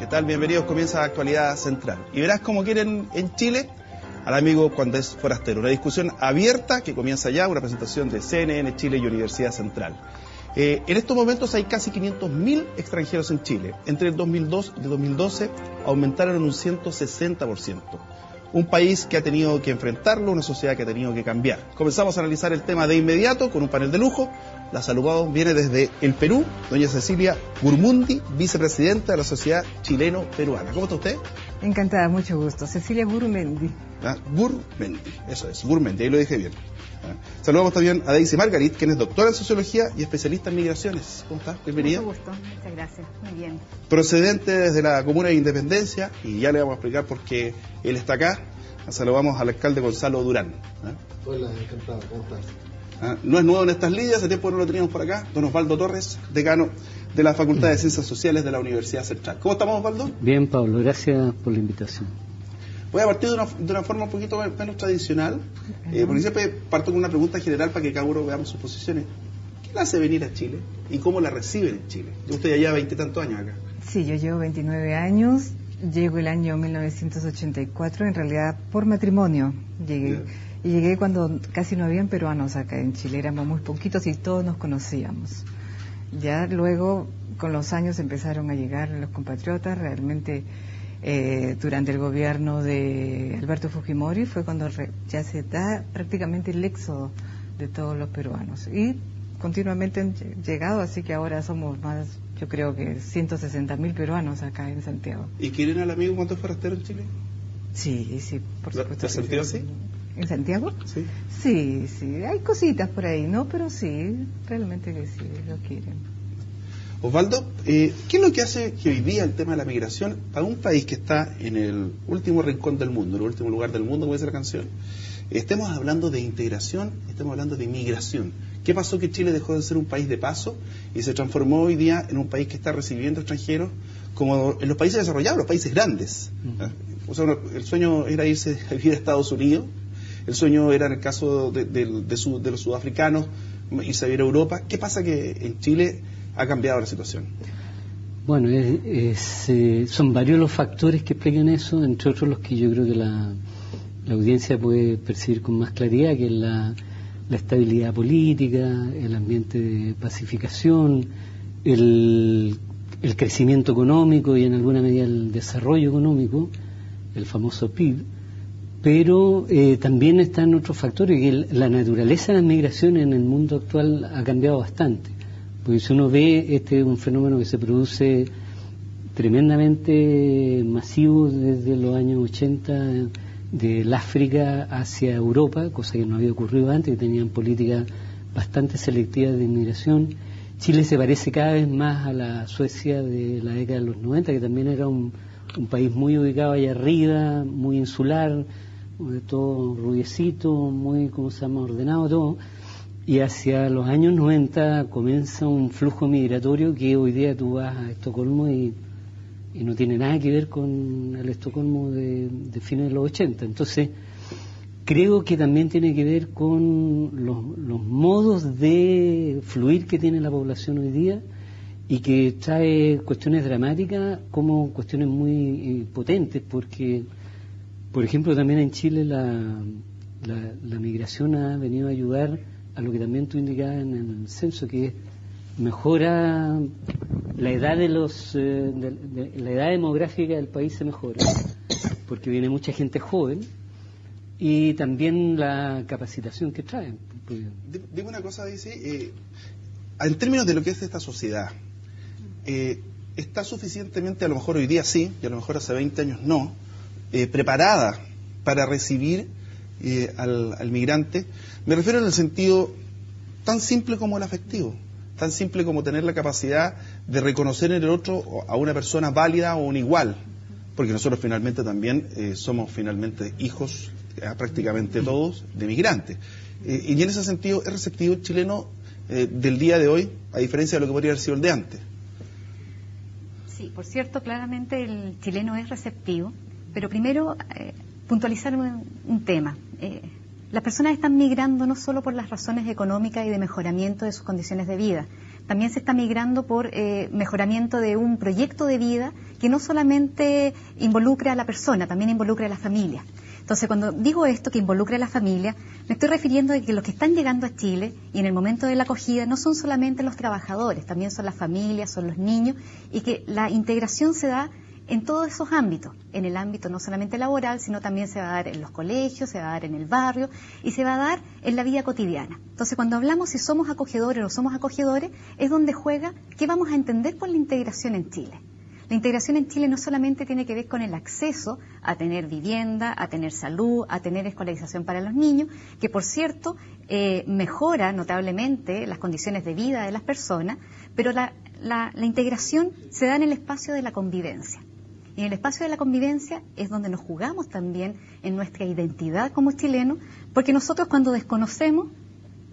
¿Qué tal? Bienvenidos, comienza Actualidad Central. Y verás cómo quieren en Chile al amigo cuando es forastero. Una discusión abierta que comienza ya, una presentación de CNN Chile y Universidad Central. En estos momentos hay casi 500.000 extranjeros en Chile. Entre el 2002 y el 2012 aumentaron en un 160%. Un país que ha tenido que enfrentarlo, una sociedad que ha tenido que cambiar. Comenzamos a analizar el tema de inmediato con un panel de lujo. La saludamos, viene desde el Perú, doña Cecilia Gurmundi, vicepresidenta de la Sociedad Chileno-Peruana. ¿Cómo está usted? Encantada, mucho gusto. Cecilia Gurmendi. Gurmendi, eso es, Gurmendi, ahí lo dije bien. Saludamos también a Daisy Margarit, quien es doctora en Sociología y especialista en migraciones. ¿Cómo está? Bienvenida. Mucho gusto, muchas gracias, muy bien. Procedente desde la Comuna de Independencia, y ya le vamos a explicar por qué él está acá. Saludamos al alcalde Gonzalo Durán. Hola, encantado, ¿cómo estás? No es nuevo en estas lidias, hace tiempo no lo teníamos por acá. Don Osvaldo Torres, decano de la Facultad de Ciencias Sociales de la Universidad Central. ¿Cómo estamos, Osvaldo? Bien, Pablo, gracias por la invitación. Voy a partir de una forma un poquito menos tradicional, porque siempre parto con una pregunta general para que cada uno veamos sus posiciones. ¿Qué le hace venir a Chile y cómo la reciben en Chile? Usted ya lleva 20 y tantos años acá. Sí, yo llevo 29 años, llego el año 1984, en realidad por matrimonio llegué. Yeah. Y llegué cuando casi no habían peruanos acá en Chile, éramos muy poquitos y todos nos conocíamos. Ya luego, con los años empezaron a llegar los compatriotas, realmente durante el gobierno de Alberto Fujimori fue cuando ya se da prácticamente el éxodo de todos los peruanos. Y continuamente han llegado, así que ahora somos más, yo creo que 160.000 peruanos acá en Santiago. ¿Y quieren al amigo cuando es forastero en Chile? Sí, sí, por supuesto. ¿Te has sentido así? ¿En Santiago? Sí. Sí, sí, hay cositas por ahí, ¿no? Pero sí, realmente que sí, lo quieren. Osvaldo, ¿qué es lo que hace que hoy día el tema de la migración, para un país que está en el último rincón del mundo, en el último lugar del mundo, como dice la canción, estemos hablando de integración, estemos hablando de migración? ¿Qué pasó que Chile dejó de ser un país de paso y se transformó hoy día en un país que está recibiendo extranjeros como en los países desarrollados, los países grandes? O sea, el sueño era irse a vivir a Estados Unidos. El sueño era, en el caso de los sudafricanos, irse a vivir a Europa. ¿Qué pasa que en Chile ha cambiado la situación? Bueno, son varios los factores que explican eso, entre otros los que yo creo que la audiencia puede percibir con más claridad, que es la estabilidad política, el ambiente de pacificación, el crecimiento económico y en alguna medida el desarrollo económico, el famoso PIB. Pero también están otros factores, que la naturaleza de las migraciones en el mundo actual ha cambiado bastante. Porque si uno ve, este es un fenómeno que se produce tremendamente masivo desde los años 80 del África hacia Europa, cosa que no había ocurrido antes, que tenían políticas bastante selectivas de inmigración. Chile se parece cada vez más a la Suecia de la década de los 90, que también era un país muy ubicado allá arriba, muy insular, todo rubiecito, muy, ¿cómo se llama?, ordenado todo, y hacia los años 90 comienza un flujo migratorio que hoy día tú vas a Estocolmo y no tiene nada que ver con el Estocolmo de fines de los 80. Entonces, creo que también tiene que ver con los modos de fluir que tiene la población hoy día y que trae cuestiones dramáticas como cuestiones muy potentes, porque por ejemplo, también en Chile la migración ha venido a ayudar a lo que también tú indicabas en el censo, que mejora la edad la edad demográfica del país, se mejora, porque viene mucha gente joven, y también la capacitación que traen. Dime una cosa, dice, en términos de lo que es esta sociedad, ¿está suficientemente, a lo mejor hoy día sí, y a lo mejor hace 20 años no, preparada para recibir al migrante? Me refiero en el sentido tan simple como el afectivo, tan simple como tener la capacidad de reconocer en el otro a una persona válida o un igual, porque nosotros finalmente también somos finalmente hijos, prácticamente todos, de migrantes. Y en ese sentido, ¿es receptivo el chileno del día de hoy, a diferencia de lo que podría haber sido el de antes? Sí, por cierto, claramente el chileno es receptivo. Pero primero, puntualizar un tema. Las personas están migrando no solo por las razones económicas y de mejoramiento de sus condiciones de vida, también se está migrando por mejoramiento de un proyecto de vida que no solamente involucre a la persona, también involucre a la familia. Entonces, cuando digo esto, que involucre a la familia, me estoy refiriendo a que los que están llegando a Chile y en el momento de la acogida no son solamente los trabajadores, también son las familias, son los niños, y que la integración se da en todos esos ámbitos, en el ámbito no solamente laboral, sino también se va a dar en los colegios, se va a dar en el barrio y se va a dar en la vida cotidiana. Entonces, cuando hablamos si somos acogedores o no somos acogedores, es donde juega qué vamos a entender por la integración en Chile. La integración en Chile no solamente tiene que ver con el acceso a tener vivienda, a tener salud, a tener escolarización para los niños, que por cierto mejora notablemente las condiciones de vida de las personas, pero la integración se da en el espacio de la convivencia. Y en el espacio de la convivencia es donde nos jugamos también en nuestra identidad como chilenos, porque nosotros cuando desconocemos,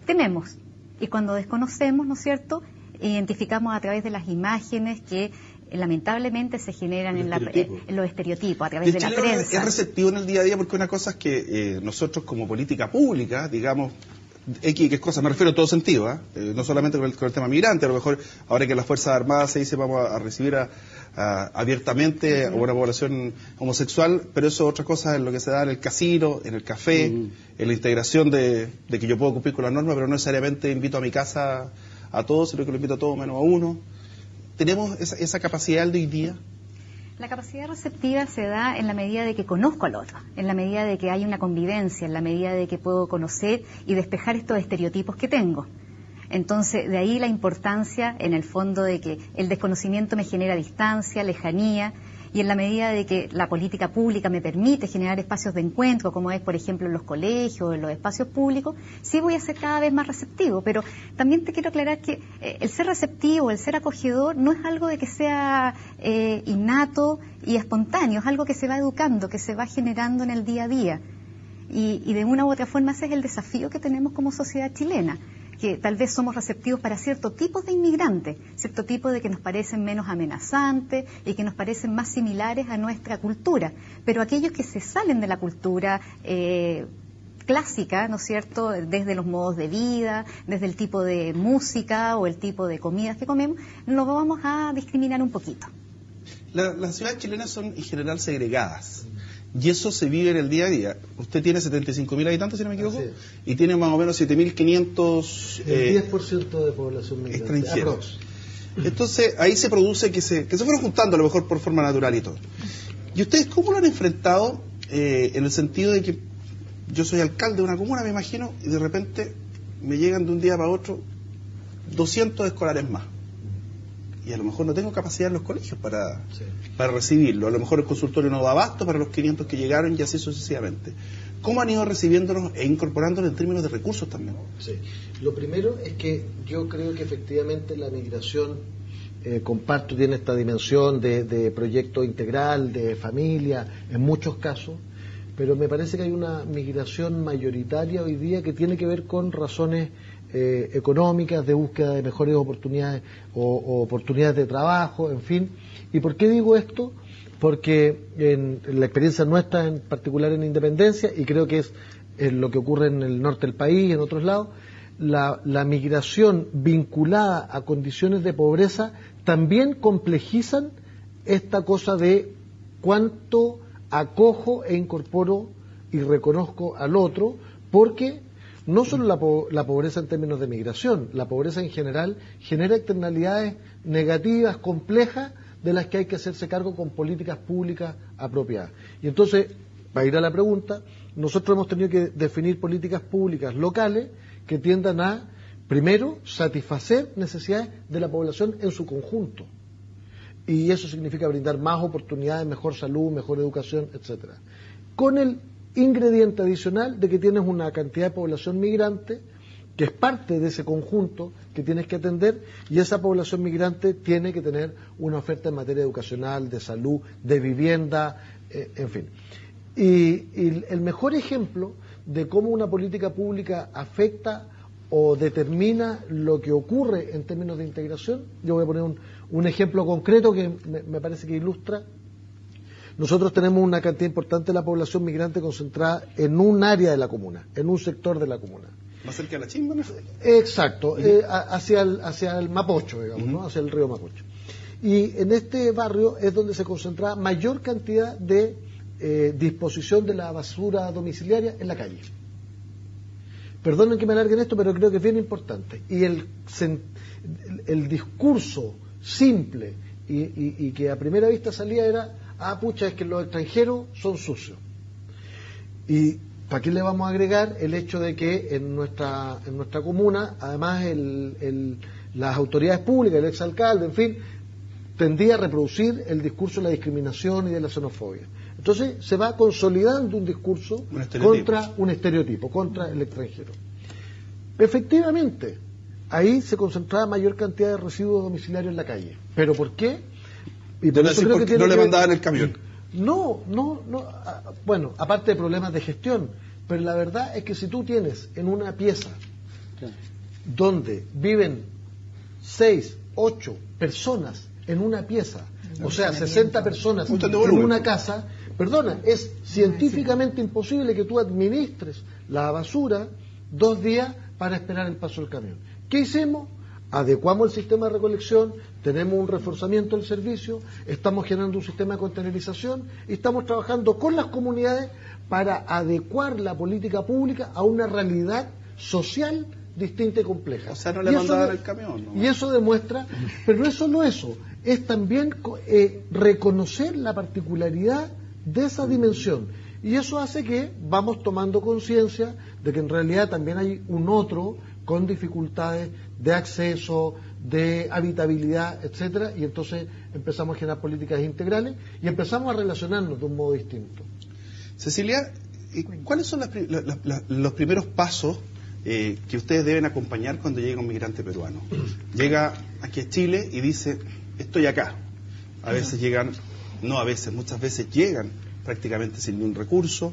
tememos. Y cuando desconocemos, ¿no es cierto?, identificamos a través de las imágenes que lamentablemente se generan en los estereotipos, a través de la prensa. Es receptivo en el día a día porque una cosa es que nosotros como política pública, digamos, X, ¿qué cosa? Me refiero en todo sentido, no solamente con el tema migrante, a lo mejor ahora que las Fuerzas Armadas se dice vamos a recibir abiertamente a una población homosexual, pero eso es otra cosa en lo que se da en el casino, en el café, en la integración de que yo puedo cumplir con las normas, pero no necesariamente invito a mi casa a todos, sino que lo invito a todos menos a uno. ¿Tenemos esa capacidad de hoy día? La capacidad receptiva se da en la medida de que conozco al otro, en la medida de que hay una convivencia, en la medida de que puedo conocer y despejar estos estereotipos que tengo. Entonces, de ahí la importancia, en el fondo, de que el desconocimiento me genera distancia, lejanía, y en la medida de que la política pública me permite generar espacios de encuentro, como es, por ejemplo, en los colegios, en los espacios públicos, sí voy a ser cada vez más receptivo. Pero también te quiero aclarar que el ser receptivo, el ser acogedor, no es algo de que sea innato y espontáneo, es algo que se va educando, que se va generando en el día a día. Y de una u otra forma ese es el desafío que tenemos como sociedad chilena, que tal vez somos receptivos para ciertos tipos de inmigrantes, cierto tipo de que nos parecen menos amenazantes y que nos parecen más similares a nuestra cultura, pero aquellos que se salen de la cultura clásica, ¿no es cierto?, desde los modos de vida, desde el tipo de música o el tipo de comidas que comemos, nos vamos a discriminar un poquito. Las ciudades chilenas son en general segregadas. Y eso se vive en el día a día. Usted tiene 75.000 habitantes, si no me equivoco, y tiene más o menos 7.500... El 10% de población migrante. Extranjeros. Entonces, ahí se produce que se fueron juntando a lo mejor por forma natural y todo. ¿Y ustedes cómo lo han enfrentado en el sentido de que yo soy alcalde de una comuna, me imagino, y de repente me llegan de un día para otro 200 escolares más? Y a lo mejor no tengo capacidad en los colegios para recibirlo. A lo mejor el consultorio no da abasto para los 500 que llegaron y así sucesivamente. ¿Cómo han ido recibiéndonos e incorporándonos en términos de recursos también? Sí. Lo primero es que yo creo que efectivamente la migración, comparto, tiene esta dimensión de proyecto integral, de familia, en muchos casos, pero me parece que hay una migración mayoritaria hoy día que tiene que ver con razones económicas, de búsqueda de mejores oportunidades o oportunidades de trabajo, en fin. ¿Y por qué digo esto? Porque en la experiencia nuestra, en particular en Independencia, y creo que es lo que ocurre en el norte del país, en otros lados, la migración vinculada a condiciones de pobreza también complejizan esta cosa de cuánto acojo e incorporo y reconozco al otro, porque no solo la pobreza en términos de migración, la pobreza en general genera externalidades negativas, complejas, de las que hay que hacerse cargo con políticas públicas apropiadas. Y entonces, para ir a la pregunta, nosotros hemos tenido que definir políticas públicas locales que tiendan a, primero, satisfacer necesidades de la población en su conjunto. Y eso significa brindar más oportunidades, mejor salud, mejor educación, etcétera. Con el ingrediente adicional de que tienes una cantidad de población migrante que es parte de ese conjunto que tienes que atender, y esa población migrante tiene que tener una oferta en materia educacional, de salud, de vivienda, en fin. Y el mejor ejemplo de cómo una política pública afecta o determina lo que ocurre en términos de integración, yo voy a poner un ejemplo concreto que me parece que ilustra. Nosotros tenemos una cantidad importante de la población migrante concentrada en un área de la comuna, en un sector de la comuna. Más cerca de la Chimba, ¿no? Exacto, hacia el Mapocho, digamos, ¿no? Hacia el río Mapocho. Y en este barrio es donde se concentraba mayor cantidad de disposición de la basura domiciliaria en la calle. Perdonen que me alargue en esto, pero creo que es bien importante. Y el discurso simple y que a primera vista salía era, pucha, es que los extranjeros son sucios. Y ¿para qué le vamos a agregar el hecho de que en nuestra comuna, además las autoridades públicas, el exalcalde, en fin, tendía a reproducir el discurso de la discriminación y de la xenofobia? Entonces se va consolidando un discurso contra un estereotipo, contra el extranjero. Efectivamente, ahí se concentraba mayor cantidad de residuos domiciliarios en la calle. ¿Pero por qué? Y por eso creo que no le mandaban el camión. No, bueno, aparte de problemas de gestión, pero la verdad es que si tú tienes en una pieza donde viven 6, 8 personas en una pieza, o sea, 60 personas en una casa, perdona, es científicamente imposible que tú administres la basura 2 días para esperar el paso del camión. ¿Qué hicimos? Adecuamos el sistema de recolección, tenemos un reforzamiento del servicio, estamos generando un sistema de contenerización y estamos trabajando con las comunidades para adecuar la política pública a una realidad social distinta y compleja. O sea, no le mandaban el camión, ¿no? Y eso demuestra, pero no es solo eso, es también reconocer la particularidad de esa dimensión. Y eso hace que vamos tomando conciencia de que en realidad también hay un otro con dificultades de acceso, de habitabilidad, etcétera, y entonces empezamos a generar políticas integrales y empezamos a relacionarnos de un modo distinto. Cecilia, ¿cuáles son los primeros pasos que ustedes deben acompañar cuando llega un migrante peruano? Llega aquí a Chile y dice, estoy acá. A veces llegan, no a veces, muchas veces llegan prácticamente sin ningún recurso,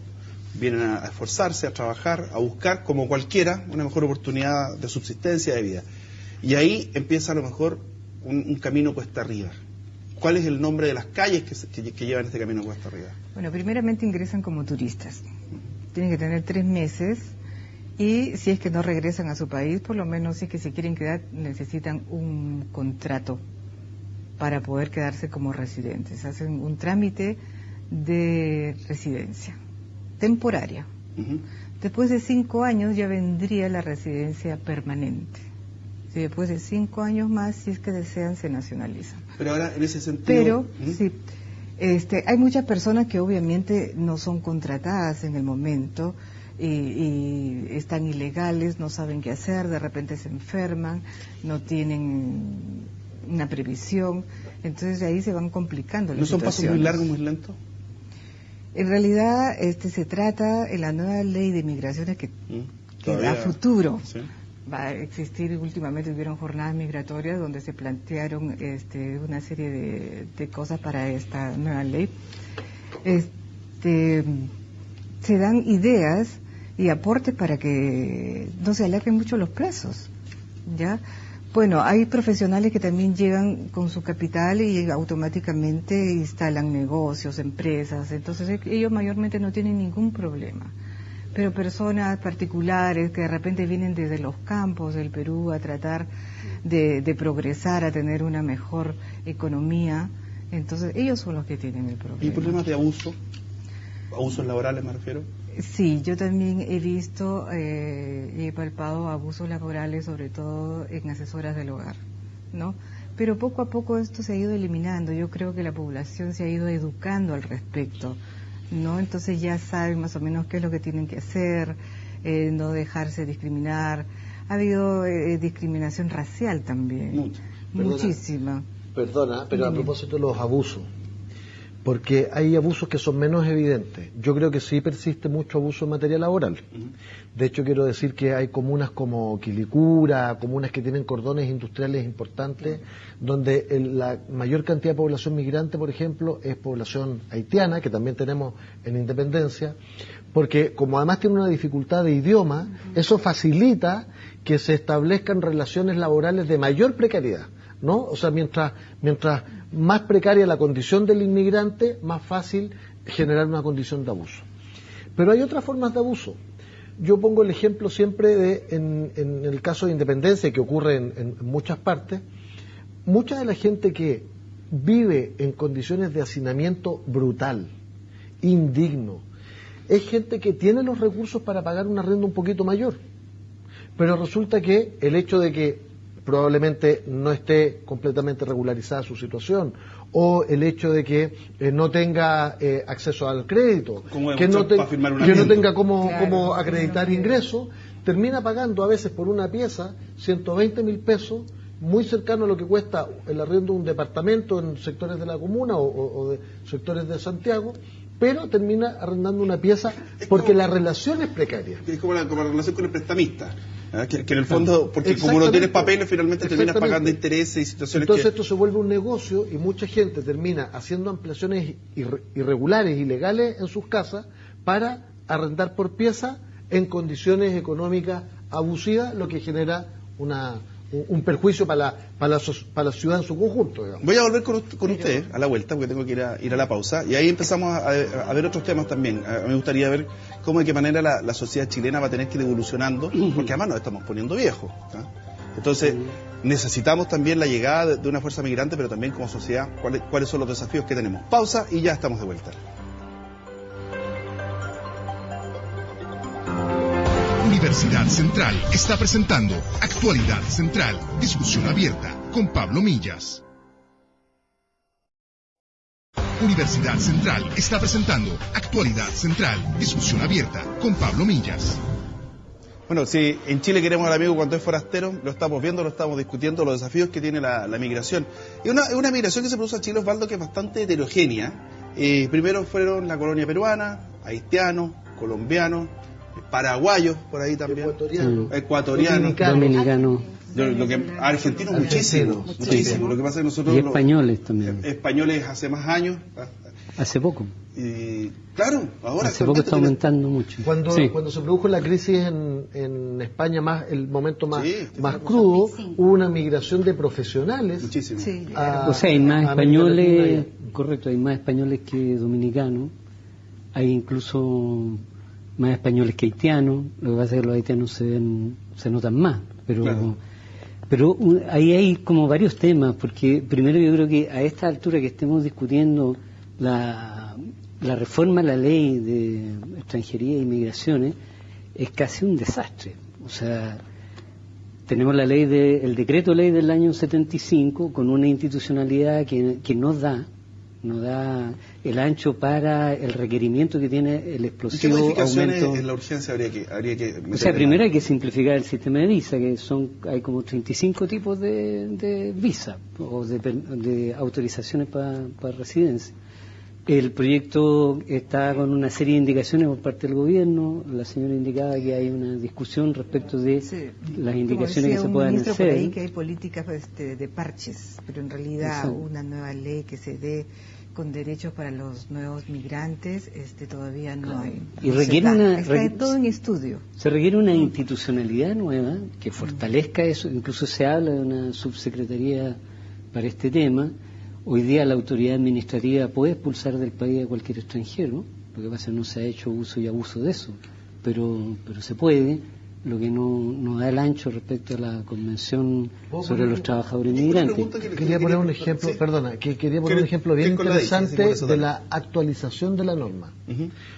vienen a esforzarse, a trabajar, a buscar, como cualquiera, una mejor oportunidad de subsistencia, de vida. Y ahí empieza a lo mejor un camino cuesta arriba. ¿Cuál es el nombre de las calles que llevan este camino cuesta arriba? Bueno, primeramente ingresan como turistas. Tienen que tener 3 meses y si es que no regresan a su país, por lo menos si es que se quieren quedar, necesitan un contrato para poder quedarse como residentes. Hacen un trámite de residencia temporaria. Después de 5 años ya vendría la residencia permanente. Si después de 5 años más, si es que desean, se nacionalizan. Pero ahora, en ese sentido... Pero, sí, hay muchas personas que obviamente no son contratadas en el momento y están ilegales, no saben qué hacer, de repente se enferman, no tienen una previsión, entonces de ahí se van complicando las situaciones. ¿No son pasos muy largos, muy lentos? En realidad, se trata en la nueva ley de migraciones que a futuro va a existir. Últimamente hubieron jornadas migratorias donde se plantearon una serie de cosas para esta nueva ley. Se dan ideas y aportes para que no se alarguen mucho los plazos, ¿ya? Bueno, hay profesionales que también llegan con su capital y automáticamente instalan negocios, empresas, entonces ellos mayormente no tienen ningún problema. Pero personas particulares que de repente vienen desde los campos del Perú a tratar de progresar, a tener una mejor economía, entonces ellos son los que tienen el problema. ¿Y problemas de abuso? ¿Abusos laborales me refiero? Sí, yo también he visto y he palpado abusos laborales, sobre todo en asesoras del hogar, ¿no? Pero poco a poco esto se ha ido eliminando. Yo creo que la población se ha ido educando al respecto, ¿no? Entonces ya saben más o menos qué es lo que tienen que hacer, no dejarse discriminar. Ha habido discriminación racial también, muchísima. Perdona, pero a propósito de los abusos, porque hay abusos que son menos evidentes. Yo creo que sí persiste mucho abuso en materia laboral. De hecho, quiero decir que hay comunas como Quilicura, comunas que tienen cordones industriales importantes, donde la mayor cantidad de población migrante, por ejemplo, es población haitiana, que también tenemos en Independencia, porque como además tiene una dificultad de idioma, eso facilita que se establezcan relaciones laborales de mayor precariedad, ¿no? O sea, mientras más precaria la condición del inmigrante, más fácil generar una condición de abuso. Pero hay otras formas de abuso. Yo pongo el ejemplo siempre en el caso de Independencia, que ocurre en muchas partes. Mucha de la gente que vive en condiciones de hacinamiento brutal, indigno, es gente que tiene los recursos para pagar un arriendo un poquito mayor. Pero resulta que el hecho de que probablemente no esté completamente regularizada su situación, o el hecho de que no tenga acceso al crédito, que no tenga cómo acreditar ingresos, termina pagando a veces por una pieza 120.000 pesos, muy cercano a lo que cuesta el arriendo de un departamento en sectores de la comuna o de sectores de Santiago, pero termina arrendando una pieza porque la relación es precaria. Es como la relación con el prestamista, que en el fondo, porque como no tienes papeles, finalmente terminas pagando intereses y situaciones. Entonces esto se vuelve un negocio y mucha gente termina haciendo ampliaciones irregulares, ilegales en sus casas para arrendar por pieza en condiciones económicas abusivas, lo que genera un perjuicio para la ciudad en su conjunto, digamos. Voy a volver con usted a la vuelta, porque tengo que ir a la pausa, y ahí empezamos a ver otros temas también. A mí me gustaría ver cómo, de qué manera la sociedad chilena va a tener que ir evolucionando, porque además nos estamos poniendo viejos, ¿no? Entonces, necesitamos también la llegada de una fuerza migrante, pero también como sociedad, cuáles son los desafíos que tenemos. Pausa y ya estamos de vuelta. Universidad Central está presentando Actualidad Central, discusión abierta con Pablo Millas. Universidad Central está presentando Actualidad Central, discusión abierta con Pablo Millas. Bueno, si en Chile queremos al amigo cuando es forastero, lo estamos viendo, lo estamos discutiendo, los desafíos que tiene la migración. Y una migración que se produce a Chile, Osvaldo, que es bastante heterogénea. Primero fueron la colonia peruana, haitianos, colombianos, paraguayos por ahí también, ecuatorianos, dominicanos, argentinos muchísimo. Lo que pasa es que nosotros y españoles también. Españoles hace más años. Hace poco. Claro, ahora hace poco está aumentando mucho. Cuando se produjo la crisis en España, el momento más crudo, hubo una migración de profesionales. Muchísimo. O sea, hay más españoles, correcto, hay más españoles que dominicanos, hay incluso más españoles que haitianos. Lo que pasa es que los haitianos se notan más, pero claro. Pero ahí hay como varios temas, porque primero yo creo que a esta altura que estemos discutiendo la reforma a la ley de extranjería e inmigraciones, es casi un desastre. O sea, tenemos el decreto ley del año 75 con una institucionalidad que no da el ancho para el requerimiento que tiene el explosivo aumento. En la urgencia habría que o sea, primero hay que simplificar el sistema de visa, que hay como 35 tipos de visa o de autorizaciones para residencia. El proyecto está con una serie de indicaciones por parte del gobierno. La señora indicaba que hay una discusión respecto de las indicaciones que se puedan hacer. Por ahí que hay políticas de parches, pero en realidad una nueva ley que se dé con derechos para los nuevos migrantes todavía no hay. Y requiere está todo en estudio. Se requiere una institucionalidad nueva que fortalezca eso. Incluso se habla de una subsecretaría para este tema. Hoy día la autoridad administrativa puede expulsar del país a cualquier extranjero. Lo que pasa es que no se ha hecho uso y abuso de eso, pero se puede. Lo que no da el ancho respecto a la Convención sobre los Trabajadores Inmigrantes. Quería poner un ejemplo, un ejemplo bien interesante de la actualización de la norma.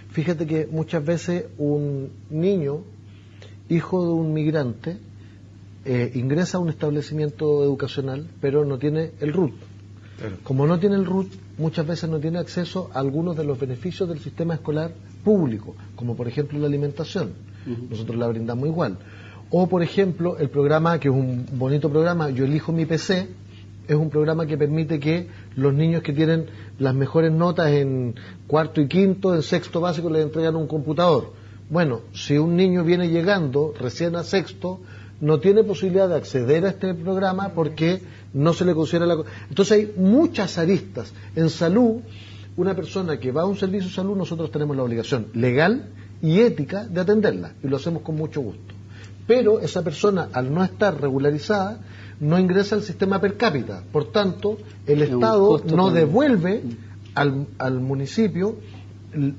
Fíjate que muchas veces un niño, hijo de un migrante, ingresa a un establecimiento educacional, pero no tiene el RUT. Como no tiene el RUT, muchas veces no tiene acceso a algunos de los beneficios del sistema escolar público, como por ejemplo la alimentación. Nosotros la brindamos igual. O por ejemplo, el programa, que es un bonito programa, Yo Elijo Mi PC, es un programa que permite que los niños que tienen las mejores notas en cuarto y quinto, en sexto básico, les entregan un computador. Bueno, si un niño viene llegando recién a sexto, no tiene posibilidad de acceder a este programa porque no se le considera la... Entonces hay muchas aristas. En salud, una persona que va a un servicio de salud, nosotros tenemos la obligación legal y ética de atenderla, y lo hacemos con mucho gusto. Pero esa persona, al no estar regularizada, no ingresa al sistema per cápita. Por tanto, el Estado no devuelve al municipio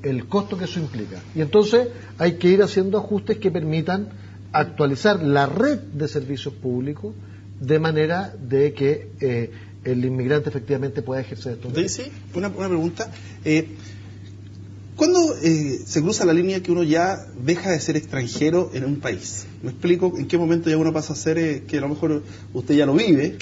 el costo que eso implica. Y entonces hay que ir haciendo ajustes que permitan actualizar la red de servicios públicos de manera de que el inmigrante efectivamente pueda ejercer estos derechos. Daisy, una pregunta. ¿Cuándo se cruza la línea que uno ya deja de ser extranjero en un país? ¿Me explico? ¿En qué momento ya uno pasa a ser, que a lo mejor usted ya lo vive,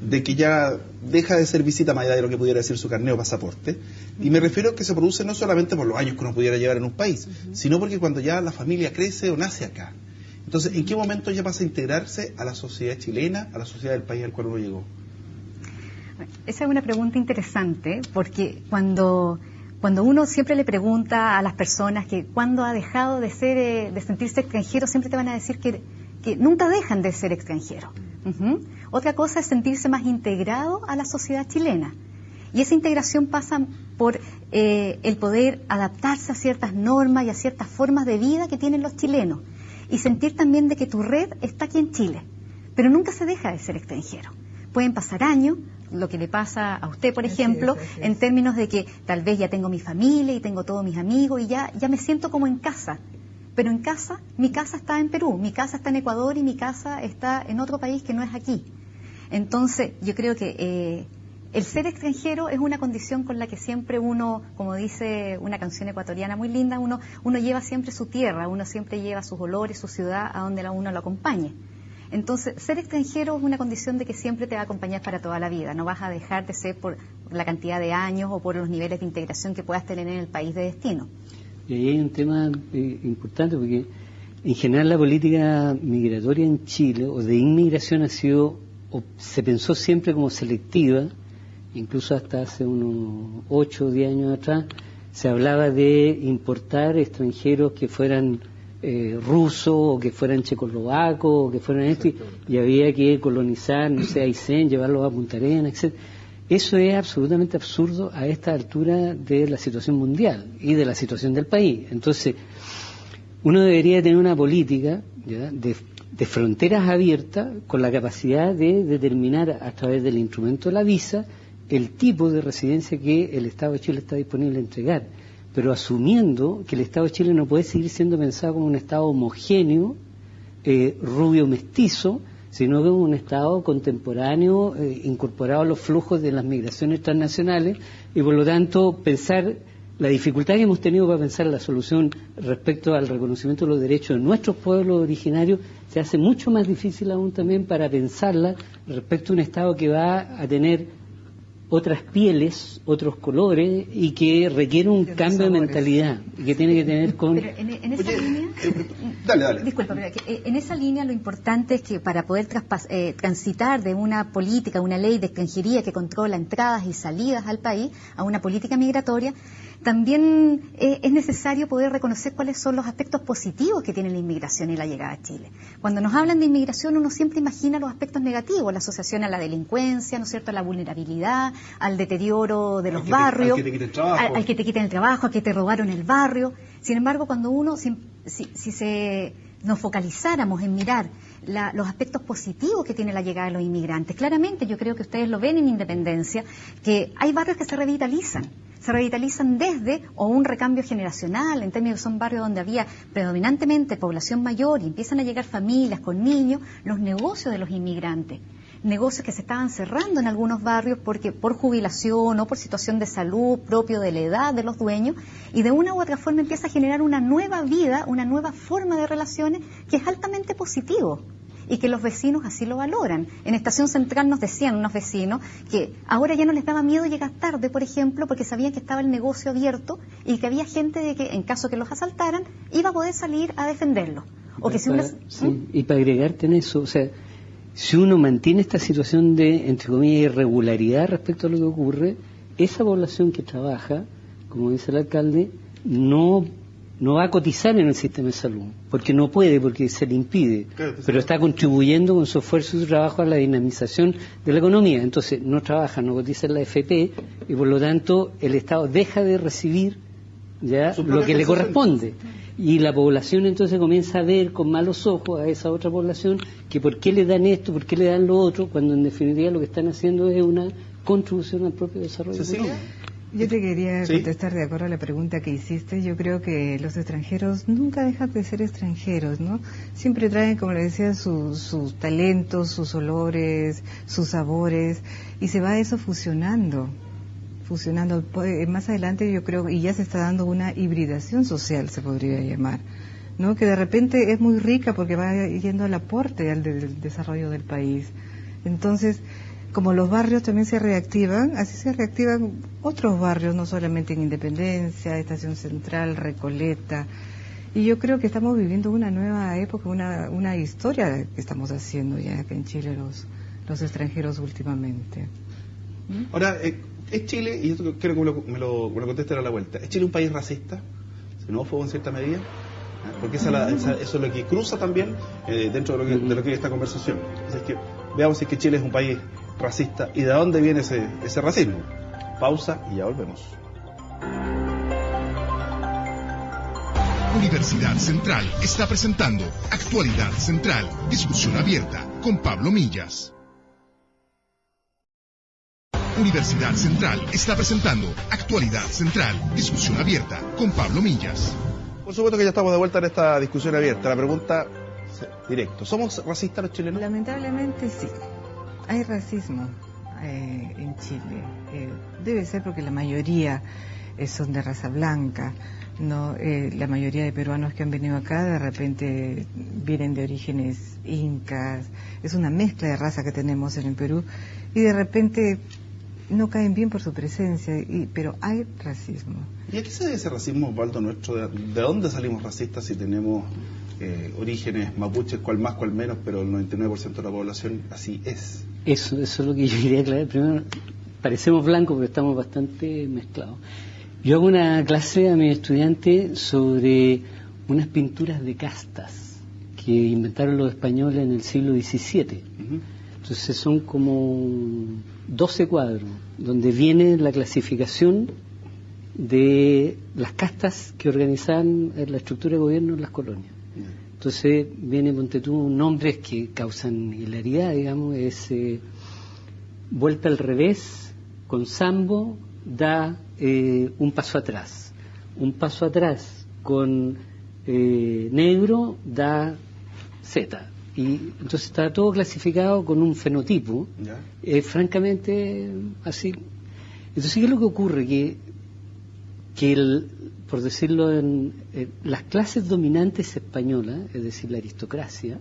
de que ya deja de ser visita más allá de lo que pudiera decir su carnet o pasaporte? Y me refiero a que se produce no solamente por los años que uno pudiera llevar en un país, sino porque cuando ya la familia crece o nace acá. Entonces, ¿en qué momento ya pasa a integrarse a la sociedad chilena, a la sociedad del país al cual uno llegó? Esa es una pregunta interesante, porque cuando uno siempre le pregunta a las personas que cuando ha dejado de sentirse extranjero, siempre te van a decir que nunca dejan de ser extranjeros. Otra cosa es sentirse más integrado a la sociedad chilena. Y esa integración pasa por el poder adaptarse a ciertas normas y a ciertas formas de vida que tienen los chilenos. Y sentir también de que tu red está aquí en Chile. Pero nunca se deja de ser extranjero. Pueden pasar años, lo que le pasa a usted, por ejemplo, en términos de que tal vez ya tengo mi familia y tengo todos mis amigos y ya me siento como en casa. Pero en casa, mi casa está en Perú, mi casa está en Ecuador y mi casa está en otro país que no es aquí. Entonces, yo creo que el ser extranjero es una condición con la que siempre uno, como dice una canción ecuatoriana muy linda, uno lleva siempre su tierra, uno siempre lleva sus olores, su ciudad, a donde uno lo acompañe. Entonces, ser extranjero es una condición de que siempre te va a acompañar para toda la vida. No vas a dejar de ser por la cantidad de años o por los niveles de integración que puedas tener en el país de destino. Y ahí hay un tema importante, porque en general la política migratoria en Chile, o de inmigración, se pensó siempre como selectiva. Incluso hasta hace unos 8 o 10 años atrás se hablaba de importar extranjeros que fueran rusos, o que fueran checoslovacos, o que fueran esto, y había que colonizar, no sé, Aysén, llevarlos a Punta Arenas, etc. Eso es absolutamente absurdo a esta altura de la situación mundial y de la situación del país. Entonces, uno debería tener una política, ¿ya?, de fronteras abiertas, con la capacidad de determinar a través del instrumento de la visa el tipo de residencia que el Estado de Chile está disponible a entregar, pero asumiendo que el Estado de Chile no puede seguir siendo pensado como un Estado homogéneo, rubio mestizo, sino como un Estado contemporáneo, incorporado a los flujos de las migraciones transnacionales, y por lo tanto pensar la dificultad que hemos tenido para pensar la solución respecto al reconocimiento de los derechos de nuestros pueblos originarios se hace mucho más difícil aún también para pensarla respecto a un Estado que va a tener otras pieles, otros colores, y que requiere un cambio de mentalidad, y que tiene que tener con... Pero en esa línea... Dale. Disculpa, pero en esa línea lo importante es que para poder transitar de una política, una ley de extranjería que controla entradas y salidas al país, a una política migratoria, también es necesario poder reconocer cuáles son los aspectos positivos que tiene la inmigración y la llegada a Chile. Cuando nos hablan de inmigración, uno siempre imagina los aspectos negativos, la asociación a la delincuencia, ¿no es cierto?, a la vulnerabilidad, al deterioro de los barrios, al que te quiten el trabajo, al que te robaron el barrio. Sin embargo, cuando uno, si nos focalizáramos en mirar los aspectos positivos que tiene la llegada de los inmigrantes, claramente yo creo que ustedes lo ven en Independencia, que hay barrios que se revitalizan desde o un recambio generacional, en términos que son barrios donde había predominantemente población mayor y empiezan a llegar familias con niños, los negocios de los inmigrantes, negocios que se estaban cerrando en algunos barrios porque por jubilación o por situación de salud propio de la edad de los dueños, y de una u otra forma empieza a generar una nueva vida, una nueva forma de relaciones que es altamente positivo y que los vecinos así lo valoran. En Estación Central nos decían unos vecinos que ahora ya no les daba miedo llegar tarde, por ejemplo, porque sabían que estaba el negocio abierto y que había gente de que en caso que los asaltaran iba a poder salir a defenderlos. Y para agregarte en eso, o sea, si uno mantiene esta situación de, entre comillas, irregularidad respecto a lo que ocurre, esa población que trabaja, como dice el alcalde, no va a cotizar en el sistema de salud, porque no puede, porque se le impide, pero está contribuyendo con su esfuerzo y su trabajo a la dinamización de la economía. Entonces no trabaja, no cotiza en la AFP, y por lo tanto el Estado deja de recibir ya lo que le corresponde. Y la población entonces comienza a ver con malos ojos a esa otra población que por qué le dan esto, por qué le dan lo otro, cuando en definitiva lo que están haciendo es una contribución al propio desarrollo económico. Yo te quería ¿Sí? contestar de acuerdo a la pregunta que hiciste. Yo creo que los extranjeros nunca dejan de ser extranjeros, ¿no? Siempre traen, como le decía, sus talentos, sus olores, sus sabores, y se va eso fusionando. Más adelante yo creo, y ya se está dando una hibridación social, se podría llamar, ¿no? Que de repente es muy rica porque va yendo al aporte del desarrollo del país. Entonces, como los barrios también se reactivan, así se reactivan otros barrios, no solamente en Independencia, Estación Central, Recoleta. Y yo creo que estamos viviendo una nueva época, una historia que estamos haciendo ya acá en Chile los extranjeros últimamente. Ahora, ¿es Chile, y esto quiero que me lo conteste a la vuelta, ¿es Chile un país racista? ¿Xenófobo en cierta medida? Porque eso es lo que cruza también dentro de lo que es esta conversación. Entonces, que veamos si es que Chile es un país racista y de dónde viene ese racismo. Pausa y ya volvemos. Universidad Central está presentando Actualidad Central, discusión abierta con Pablo Millas. Universidad Central está presentando Actualidad Central, discusión abierta con Pablo Millas. Por supuesto que ya estamos de vuelta en esta discusión abierta. La pregunta directo, ¿somos racistas los chilenos? Lamentablemente sí, hay racismo en Chile. Debe ser porque la mayoría son de raza blanca, no, la mayoría de peruanos que han venido acá de repente vienen de orígenes incas, es una mezcla de raza que tenemos en el Perú y de repente no caen bien por su presencia, pero hay racismo. ¿Y a qué se debe ese racismo, Osvaldo, nuestro? ¿De dónde salimos racistas si tenemos orígenes mapuches, cual más, cual menos, pero el 99% de la población así es? Eso es lo que yo quería aclarar. Primero, parecemos blancos porque estamos bastante mezclados. Yo hago una clase a mis estudiantes sobre unas pinturas de castas que inventaron los españoles en el siglo XVII. Entonces son como 12 cuadros, donde viene la clasificación de las castas que organizaban la estructura de gobierno en las colonias. Entonces viene, ponte tú, nombres que causan hilaridad, digamos, es vuelta al revés, con sambo, da un paso atrás. Un paso atrás con negro da Z. Y entonces está todo clasificado con un fenotipo, francamente así. Entonces, ¿qué es lo que ocurre? Que por decirlo, las clases dominantes españolas, es decir, la aristocracia,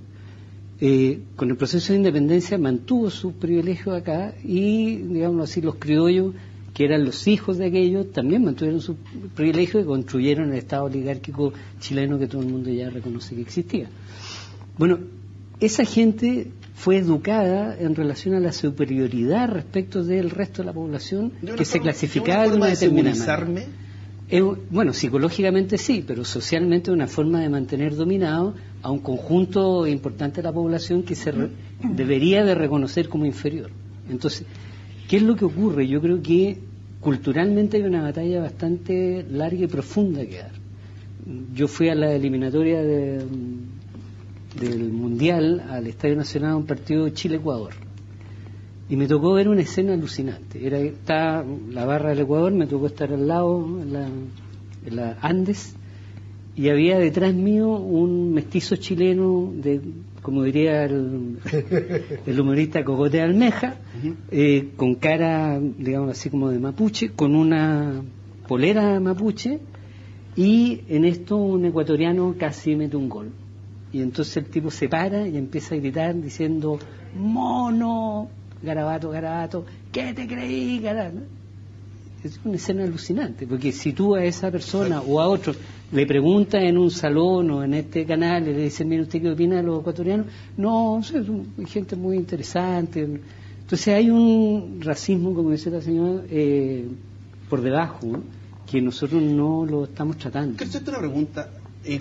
con el proceso de independencia mantuvo sus privilegios acá y, digamos así, los criollos, que eran los hijos de aquellos, también mantuvieron sus privilegios y construyeron el Estado oligárquico chileno que todo el mundo ya reconoce que existía. Bueno, esa gente fue educada en relación a la superioridad respecto del resto de la población que se clasificaba de una determinada manera. Bueno, psicológicamente sí, pero socialmente una forma de mantener dominado a un conjunto importante de la población que se debería de reconocer como inferior. Entonces, ¿qué es lo que ocurre? Yo creo que culturalmente hay una batalla bastante larga y profunda que dar. Yo fui a la eliminatoria del Mundial al Estadio Nacional, un partido Chile-Ecuador, y me tocó ver una escena alucinante. Está la barra del Ecuador, me tocó estar al lado en la Andes, y había detrás mío un mestizo chileno, como diría el humorista Cogote Almeja, con cara, digamos así, como de mapuche, con una polera mapuche, y en esto un ecuatoriano casi mete un gol. Y entonces el tipo se para y empieza a gritar diciendo: ¡mono! Garabato, garabato, ¿qué te creí, garabato? Es una escena alucinante, porque si tú a esa persona o a otro le preguntas en un salón o en este canal y le dices: mire, ¿usted qué opina de los ecuatorianos? No, es gente muy interesante. Entonces hay un racismo, como dice la señora, por debajo, ¿no?, que nosotros no lo estamos tratando. Quiero hacerte una pregunta.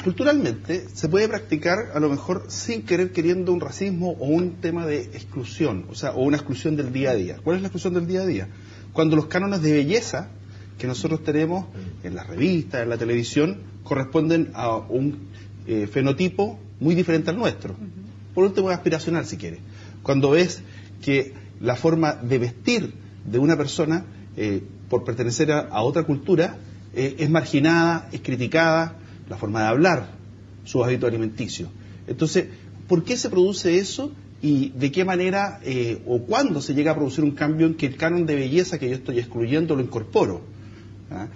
Culturalmente se puede practicar a lo mejor sin querer queriendo un racismo o un tema de exclusión, o una exclusión del día a día. ¿Cuál es la exclusión del día a día? Cuando los cánones de belleza que nosotros tenemos en las revistas, en la televisión, corresponden a un fenotipo muy diferente al nuestro. Por último, es aspiracional, si quiere. Cuando ves que la forma de vestir de una persona por pertenecer a otra cultura, es marginada, es criticada, la forma de hablar, sus hábitos alimenticios. Entonces, ¿por qué se produce eso? Y de qué manera o cuándo se llega a producir un cambio en que el canon de belleza que yo estoy excluyendo lo incorporo. ¿Ah?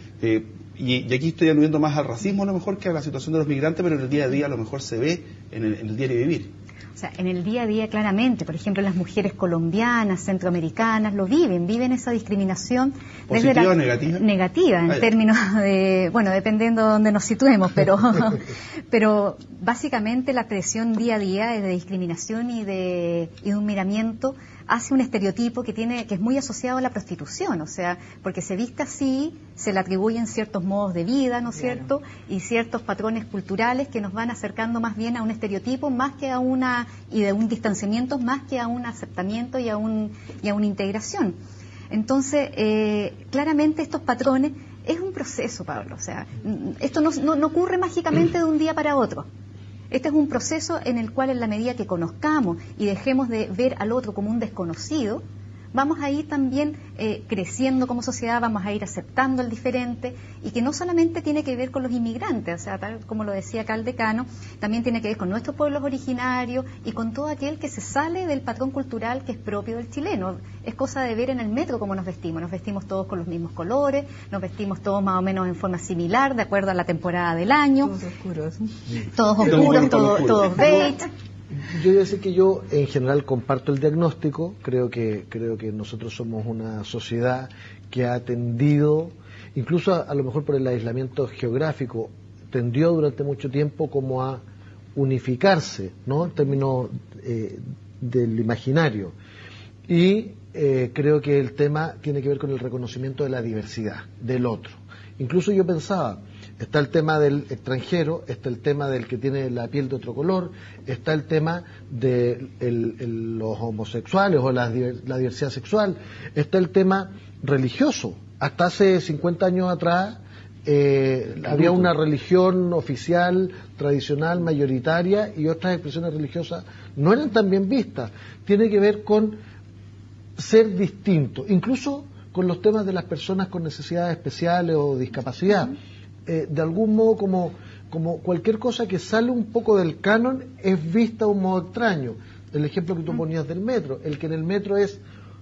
Y aquí estoy aludiendo más al racismo a lo mejor que a la situación de los migrantes, pero en el día a día a lo mejor se ve en el diario vivir. O sea, en el día a día claramente, por ejemplo, las mujeres colombianas, centroamericanas, lo viven esa discriminación. ¿Positiva o negativa? Negativa, en términos de, bueno, dependiendo de dónde nos situemos, pero básicamente la presión día a día es de discriminación y de un miramiento hacia un estereotipo que es muy asociado a la prostitución, o sea, porque se viste así, se le atribuyen ciertos modos de vida, ¿no es cierto? Y ciertos patrones culturales que nos van acercando más bien a un estereotipo más que y de un distanciamiento más que a un aceptamiento y a una integración. Entonces, claramente estos patrones es un proceso, Pablo, o sea, esto no ocurre mágicamente de un día para otro. Este es un proceso en el cual, en la medida que conozcamos y dejemos de ver al otro como un desconocido, vamos a ir también creciendo como sociedad, vamos a ir aceptando el diferente, y que no solamente tiene que ver con los inmigrantes, o sea, tal como lo decía acá el decano, también tiene que ver con nuestros pueblos originarios y con todo aquel que se sale del patrón cultural que es propio del chileno. Es cosa de ver en el metro cómo nos vestimos todos con los mismos colores, nos vestimos todos más o menos en forma similar, de acuerdo a la temporada del año. Todos oscuros, todos beige. Yo voy a decir que yo en general comparto el diagnóstico, creo que nosotros somos una sociedad que ha tendido, incluso a lo mejor por el aislamiento geográfico, tendió durante mucho tiempo como a unificarse, ¿no? En términos del imaginario. Y creo que el tema tiene que ver con el reconocimiento de la diversidad, del otro. Incluso yo pensaba, está el tema del extranjero, está el tema del que tiene la piel de otro color, está el tema de los homosexuales o la diversidad sexual, está el tema religioso. Hasta hace 50 años atrás había una religión oficial, tradicional, mayoritaria, y otras expresiones religiosas no eran tan bien vistas. Tiene que ver con ser distinto, incluso con los temas de las personas con necesidades especiales o discapacidad. De algún modo, como cualquier cosa que sale un poco del canon es vista de un modo extraño. El ejemplo que tú ponías del metro, el que en el metro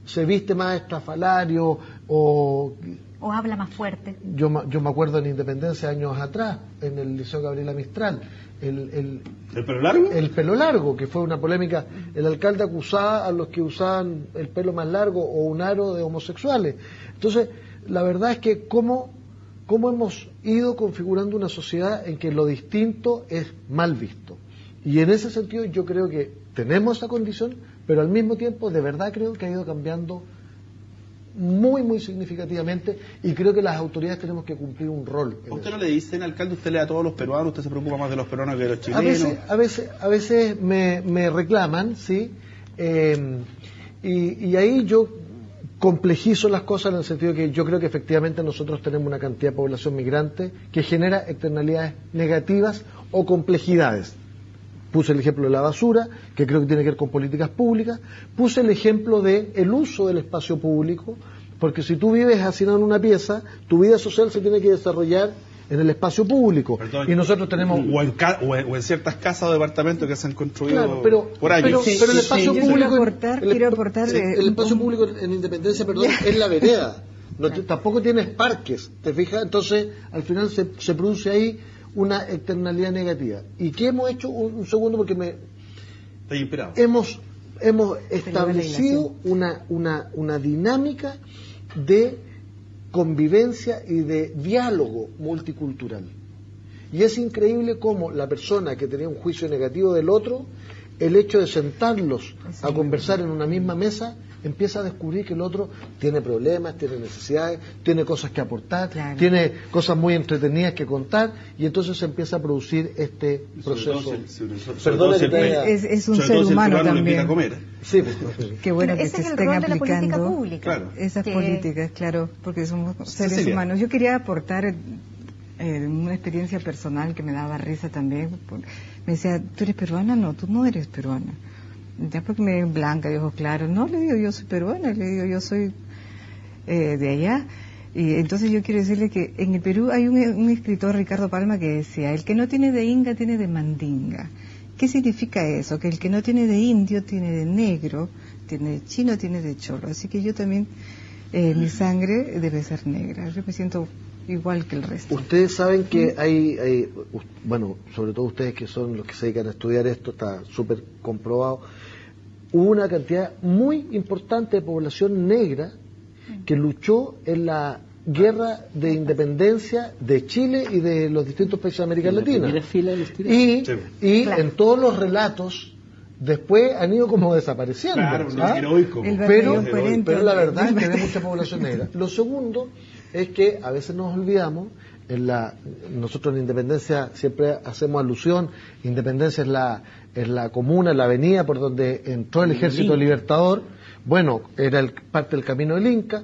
se viste más estrafalario o habla más fuerte. Yo me acuerdo en Independencia años atrás, en el Liceo Gabriela Mistral, ¿el pelo largo? El pelo largo, que fue una polémica. El alcalde acusaba a los que usaban el pelo más largo o un aro de homosexuales. Entonces, la verdad es que cómo hemos ido configurando una sociedad en que lo distinto es mal visto. Y en ese sentido yo creo que tenemos esa condición, pero al mismo tiempo de verdad creo que ha ido cambiando muy, muy significativamente, y creo que las autoridades tenemos que cumplir un rol. ¿A usted no le dicen, alcalde, usted lee a todos los peruanos, usted se preocupa más de los peruanos que de los chilenos? A veces me reclaman, ¿sí? Y ahí yo complejizo las cosas en el sentido que yo creo que efectivamente nosotros tenemos una cantidad de población migrante que genera externalidades negativas o complejidades. Puse el ejemplo de la basura, que creo que tiene que ver con políticas públicas. Puse el ejemplo de el uso del espacio público, porque si tú vives hacinado en una pieza, tu vida social se tiene que desarrollar en el espacio público. Perdón, y nosotros tenemos... O en ciertas casas o departamentos que se han construido por Pero años. el espacio público... Quiero aportar el espacio público en Independencia, es la vereda. Tampoco tienes parques, ¿te fijas? Entonces, al final se produce ahí una externalidad negativa. ¿Y qué hemos hecho? Un segundo, porque Estoy inspirado. Hemos establecido una dinámica de convivencia y de diálogo multicultural. Y es increíble cómo la persona que tenía un juicio negativo del otro, el hecho de sentarlos a conversar en una misma mesa, empieza a descubrir que el otro tiene problemas, tiene necesidades, tiene cosas que aportar, tiene cosas muy entretenidas que contar, y entonces se empieza a producir este proceso. Es un ser humano también. A comer. Sí, qué bueno que se estén aplicando esas políticas, claro, porque somos seres humanos. Yo quería aportar una experiencia personal que me daba risa también. Me decía, ¿tú eres peruana? No, tú no eres peruana. Ya porque me ven blanca, de ojos claros. No, le digo, yo soy peruana, le digo, yo soy de allá. Y entonces yo quiero decirle que en el Perú hay un escritor, Ricardo Palma, que decía, el que no tiene de inga tiene de mandinga. ¿Qué significa eso? Que el que no tiene de indio tiene de negro, tiene de chino, tiene de cholo. Así que yo también, mi sangre debe ser negra. Yo me siento igual que el resto. Ustedes saben que hay, bueno, sobre todo ustedes que son los que se dedican a estudiar esto, está súper comprobado, hubo una cantidad muy importante de población negra que luchó en la guerra de independencia de Chile y de los distintos países de América Latina. Y claro, en todos los relatos después han ido como desapareciendo. Claro, ¿ah? Heroico. Pero la verdad es que hay mucha población negra. Lo segundo es que a veces nos olvidamos, nosotros en Independencia siempre hacemos alusión, Independencia es la comuna, la avenida por donde entró el Ejército Libertador, bueno, era parte del camino del Inca,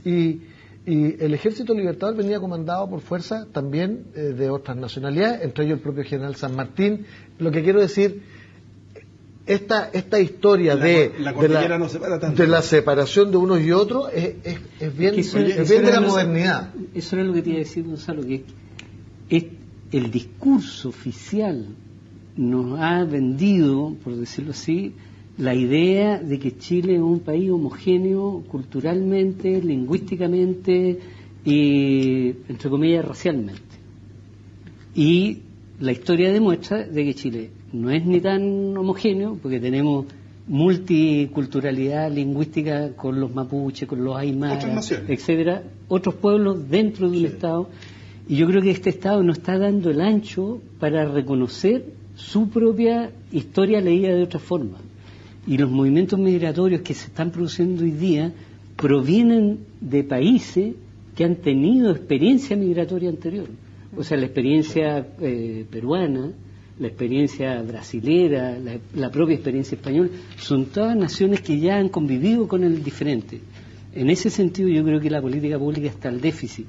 y el Ejército Libertador venía comandado por fuerzas también de otras nacionalidades, entre ellos el propio general San Martín. Lo que quiero decir, esta historia de la separación de unos y otros es bien de la modernidad. Eso era lo que te iba a decir, Gonzalo, que el discurso oficial nos ha vendido, por decirlo así, la idea de que Chile es un país homogéneo culturalmente, lingüísticamente y, entre comillas, racialmente. Y la historia demuestra de que Chile no es ni tan homogéneo, porque tenemos multiculturalidad lingüística con los mapuches, con los aymaras, etcétera, otros pueblos dentro de un Estado, y yo creo que este Estado no está dando el ancho para reconocer su propia historia leída de otra forma. Y los movimientos migratorios que se están produciendo hoy día provienen de países que han tenido experiencia migratoria anterior. O sea, la experiencia peruana, la experiencia brasilera, la propia experiencia española, son todas naciones que ya han convivido con el diferente. En ese sentido yo creo que la política pública está al déficit,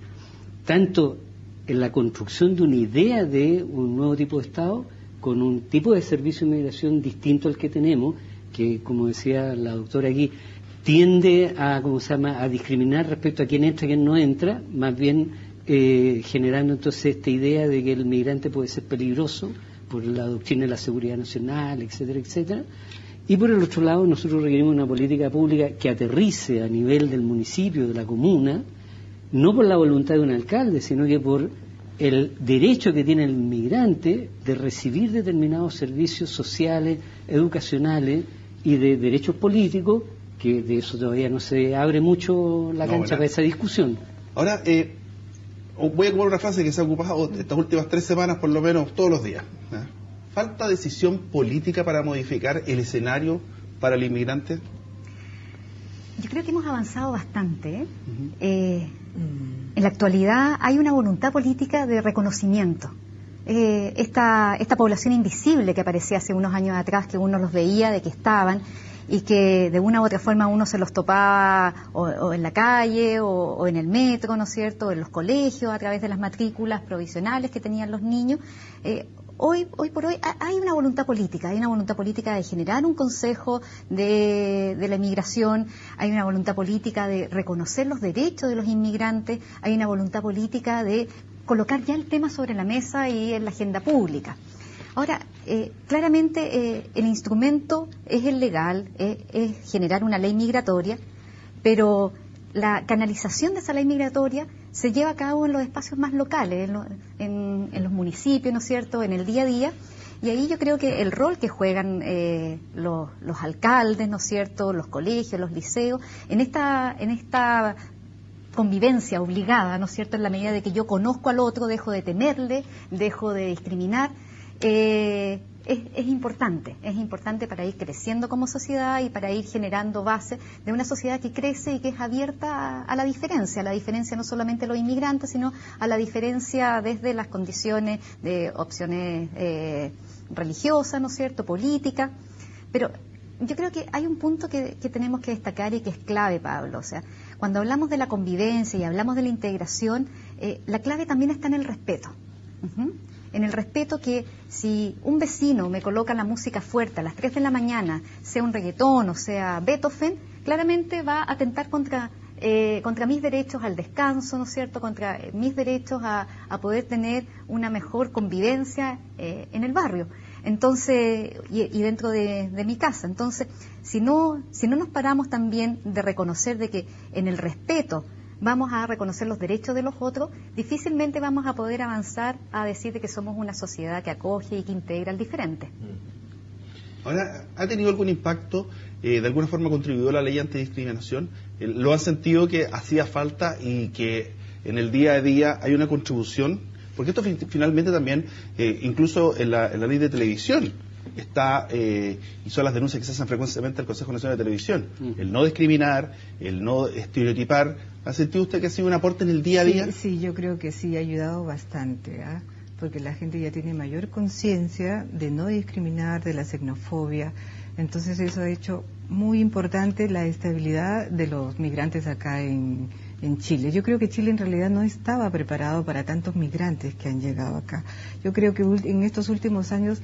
tanto en la construcción de una idea de un nuevo tipo de Estado, con un tipo de servicio de migración distinto al que tenemos, que, como decía la doctora aquí, tiende a, a discriminar respecto a quién entra y quién no entra, más bien generando entonces esta idea de que el migrante puede ser peligroso por la doctrina de la seguridad nacional, etcétera, etcétera. Y por el otro lado, nosotros requerimos una política pública que aterrice a nivel del municipio, de la comuna, no por la voluntad de un alcalde, sino que por el derecho que tiene el migrante de recibir determinados servicios sociales, educacionales y de derechos políticos, que de eso todavía no se abre mucho la cancha para esa discusión. Ahora, voy a ocupar una frase que se ha ocupado estas últimas 3 semanas, por lo menos todos los días. ¿Falta decisión política para modificar el escenario para el inmigrante? Yo creo que hemos avanzado bastante. En la actualidad hay una voluntad política de reconocimiento. Esta población invisible que aparecía hace unos años atrás, que uno los veía de que estaban y que de una u otra forma uno se los topaba o en la calle o en el metro, ¿no es cierto?, o en los colegios a través de las matrículas provisionales que tenían los niños. Hoy por hoy hay una voluntad política, de generar un consejo de la inmigración, hay una voluntad política de reconocer los derechos de los inmigrantes, hay una voluntad política de colocar ya el tema sobre la mesa y en la agenda pública. Ahora, claramente el instrumento es el legal, es generar una ley migratoria, pero la canalización de esa ley migratoria se lleva a cabo en los espacios más locales, en los municipios, ¿no es cierto?, en el día a día, y ahí yo creo que el rol que juegan los alcaldes, ¿no es cierto?, los colegios, los liceos, en esta convivencia obligada, ¿no es cierto?, en la medida de que yo conozco al otro, dejo de temerle, dejo de discriminar, es importante para ir creciendo como sociedad y para ir generando bases de una sociedad que crece y que es abierta a la diferencia no solamente de los inmigrantes, sino a la diferencia desde las condiciones de opciones religiosas, ¿no es cierto?, políticas. Pero yo creo que hay un punto que tenemos que destacar y que es clave, Pablo. O sea, cuando hablamos de la convivencia y hablamos de la integración, la clave también está en el respeto. En el respeto que si un vecino me coloca la música fuerte a las 3 de la mañana, sea un reggaetón o sea Beethoven, claramente va a atentar contra contra mis derechos al descanso, ¿no es cierto?, contra mis derechos a poder tener una mejor convivencia en el barrio. Entonces, y dentro de mi casa. Entonces, si no nos paramos también de reconocer de que en el respeto vamos a reconocer los derechos de los otros, difícilmente vamos a poder avanzar a decir de que somos una sociedad que acoge y que integra al diferente. Ahora, ¿ha tenido algún impacto? ¿De alguna forma contribuyó la ley antidiscriminación? ¿Lo han sentido que hacía falta y que en el día a día hay una contribución? Porque esto finalmente también, incluso en la ley de televisión, está, y son las denuncias que se hacen frecuentemente al Consejo Nacional de Televisión, el no discriminar, el no estereotipar. ¿Ha sentido usted que ha sido un aporte en el día a día? Sí, yo creo que sí, ha ayudado bastante, porque la gente ya tiene mayor conciencia de no discriminar, de la xenofobia. Entonces eso ha hecho muy importante la estabilidad de los migrantes acá en Chile. Yo creo que Chile en realidad no estaba preparado para tantos migrantes que han llegado acá. Yo creo que en estos últimos años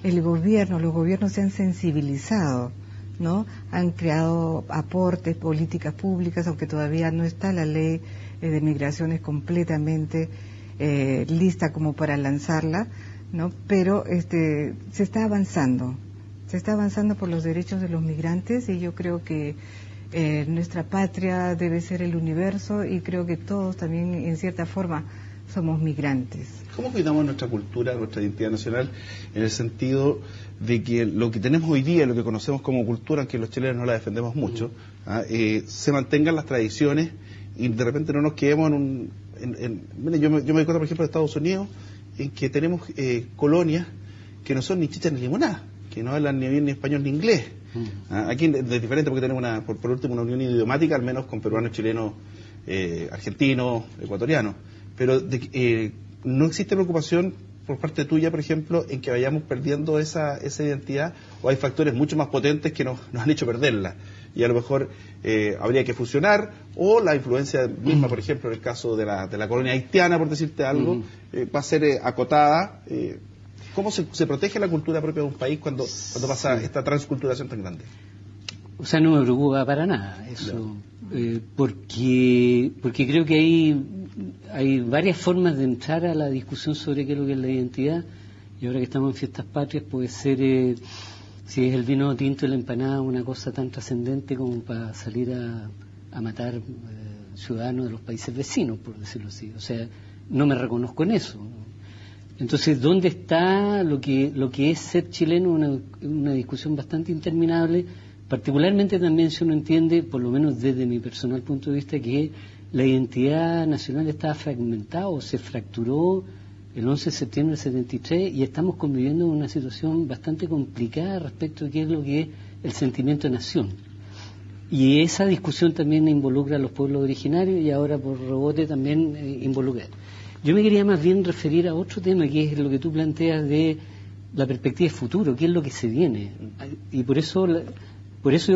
los gobiernos se han sensibilizado, ¿no? Han creado aportes, políticas públicas, aunque todavía no está la ley de migraciones completamente lista como para lanzarla, ¿no? Pero se está avanzando por los derechos de los migrantes, y yo creo que nuestra patria debe ser el universo, y creo que todos también en cierta forma somos migrantes. ¿Cómo cuidamos nuestra cultura, nuestra identidad nacional, en el sentido de que lo que tenemos hoy día, lo que conocemos como cultura, aunque los chilenos no la defendemos mucho, se mantengan las tradiciones y de repente no nos quedemos mire, yo me doy cuenta, por ejemplo, de Estados Unidos, en que tenemos colonias que no son ni chicha ni limonada, que no hablan ni bien ni español ni inglés. Aquí es diferente porque tenemos por último una unión idiomática, al menos con peruanos, chilenos, argentinos, ecuatorianos. Pero no existe preocupación por parte tuya, por ejemplo, en que vayamos perdiendo esa identidad, o hay factores mucho más potentes que nos han hecho perderla, y a lo mejor habría que fusionar, o la influencia misma, por ejemplo, en el caso de la colonia haitiana, por decirte algo, va a ser acotada. ¿Cómo se protege la cultura propia de un país cuando pasa esta transculturación tan grande? O sea, no me preocupa para nada eso, porque creo que hay varias formas de entrar a la discusión sobre qué es lo que es la identidad, y ahora que estamos en fiestas patrias puede ser, si es el vino tinto y la empanada, una cosa tan trascendente como para salir a matar ciudadanos de los países vecinos, por decirlo así. O sea, no me reconozco en eso. Entonces, ¿dónde está lo que es ser chileno? Una discusión bastante interminable, particularmente también si uno entiende, por lo menos desde mi personal punto de vista, que la identidad nacional estaba fragmentada o se fracturó el 11 de septiembre del 73, y estamos conviviendo en una situación bastante complicada respecto a qué es lo que es el sentimiento de nación. Y esa discusión también involucra a los pueblos originarios, y ahora por rebote también involucra. Yo me quería más bien referir a otro tema, que es lo que tú planteas de la perspectiva de futuro, qué es lo que se viene. Y por eso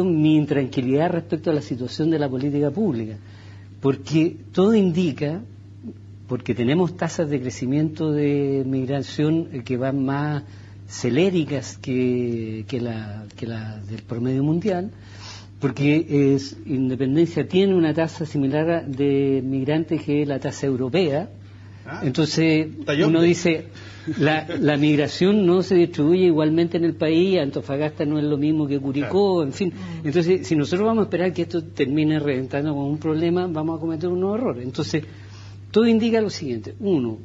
mi intranquilidad respecto a la situación de la política pública, porque todo indica, porque tenemos tasas de crecimiento de migración que van más celéricas que la del promedio mundial, porque Independencia tiene una tasa similar de migrantes que la tasa europea. Entonces uno dice, la migración no se distribuye igualmente en el país, Antofagasta no es lo mismo que Curicó, en fin. Entonces, si nosotros vamos a esperar que esto termine reventando con un problema, vamos a cometer un nuevo error. Entonces, todo indica lo siguiente: uno,